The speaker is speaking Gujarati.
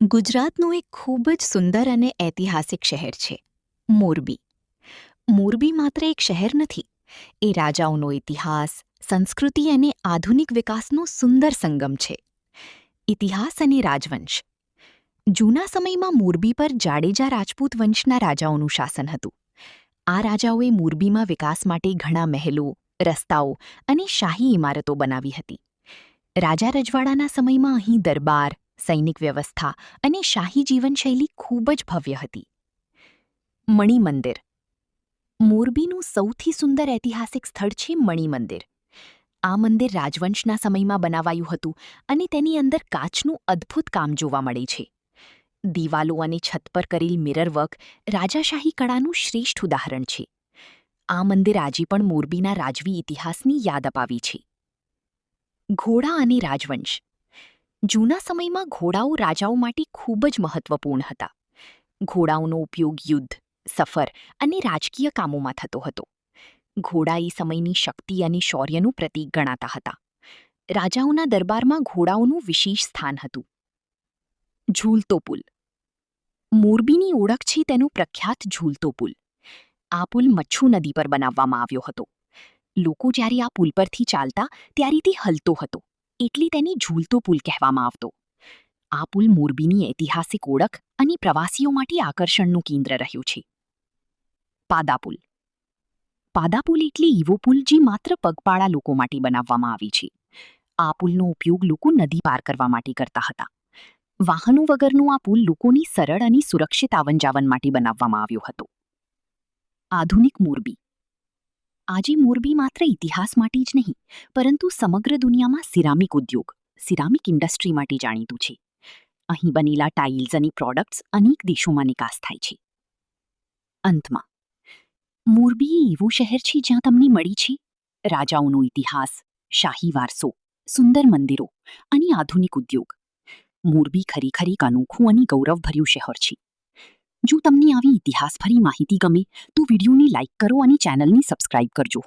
ગુજરાતનું એક ખૂબ જ સુંદર અને ઐતિહાસિક શહેર છે મોરબી. મોરબી માત્ર એક શહેર નથી, એ રાજાઓનો ઇતિહાસ, સંસ્કૃતિ અને આધુનિક વિકાસનો સુંદર સંગમ છે. ઇતિહાસ અને રાજવંશ. જૂના સમયમાં મોરબી પર જાડેજા રાજપૂત વંશના રાજાઓનું શાસન હતું. આ રાજાઓએ મોરબીમાં વિકાસ માટે ઘણા મહેલો, રસ્તાઓ અને શાહી ઇમારતો બનાવી હતી. રાજા રજવાડાના સમયમાં અહીં દરબાર, સૈનિક વ્યવસ્થા અને શાહી જીવનશૈલી ખૂબ જ ભવ્ય હતી. મણિ મંદિર. મોરબીનું સૌથી સુંદર ઐતિહાસિક સ્થળ છે મણિ મંદિર. આ મંદિર રાજવંશના સમયમાં બનાવાયું હતું અને તેની અંદર કાચનું અદ્ભુત કામ જોવા મળે છે. દિવાલો અને છત પર કરેલ મિરર વર્ક રાજાશાહી કળાનું શ્રેષ્ઠ ઉદાહરણ છે. આ મંદિર આજે પણ મોરબીના રાજવી ઇતિહાસની યાદ અપાવી છે. ઘોડા અને રાજવંશ. જૂના સમયમાં ઘોડાઓ રાજાઓ માટે ખૂબ જ મહત્વપૂર્ણ હતા. ઘોડાઓનો ઉપયોગ યુદ્ધ, સફર અને રાજકીય કામોમાં થતો હતો. ઘોડા એ સમયની શક્તિ અને શૌર્યનું પ્રતીક ગણાતા હતા. રાજાઓના દરબારમાં ઘોડાઓનું વિશેષ સ્થાન હતું. ઝૂલતો પુલ. મોરબીની ઓળખ છે તેનો પ્રખ્યાત ઝૂલતો પુલ. આ પુલ મચ્છુ નદી પર બનાવવામાં આવ્યો હતો. લોકો જ્યારે આ પુલ પરથી ચાલતા ત્યારે તે હલતો હતો, એટલે તેને ઝૂલતો પુલ કહેવામાં આવતો. આ પુલ મોરબીની ઐતિહાસિક ઓળખ અને પ્રવાસીઓ માટે આકર્ષણનું કેન્દ્ર રહ્યું છે. પાદાપુલ. પાદાપુલ એટલે એવો પુલ જે માત્ર પગપાળા લોકો માટે બનાવવામાં આવી છે. આ પુલનો ઉપયોગ લોકો નદી પાર કરવા માટે કરતા હતા. વાહનો વગરનો આ પુલ લોકોની સરળ અને સુરક્ષિત આવન-જાવન માટે બનાવવામાં આવ્યો હતો. આધુનિક મોરબી. આજે મોરબી માત્ર ઇતિહાસ માટે જ નહીં, પરંતુ સમગ્ર દુનિયામાં સિરામિક ઉદ્યોગ, સિરામિક ઇન્ડસ્ટ્રી માટે જાણીતું છે. અહીં બનેલા ટાઇલ્સ અને પ્રોડક્ટ્સ અનેક દેશોમાં નિકાસ થાય છે. અંતમાં, મોરબી એ એવું શહેર છે જ્યાં તમને મળી છે રાજાઓનો ઇતિહાસ, શાહી વારસો, સુંદર મંદિરો અને આધુનિક ઉદ્યોગ. મોરબી ખરેખર એક અનોખું અને ગૌરવભર્યું શહેર છે. જો તમને આવી ઇતિહાસભરી માહિતી ગમે તો વિડીયોને લાઇક કરો અને ચેનલને સબસ્ક્રાઇબ કરજો.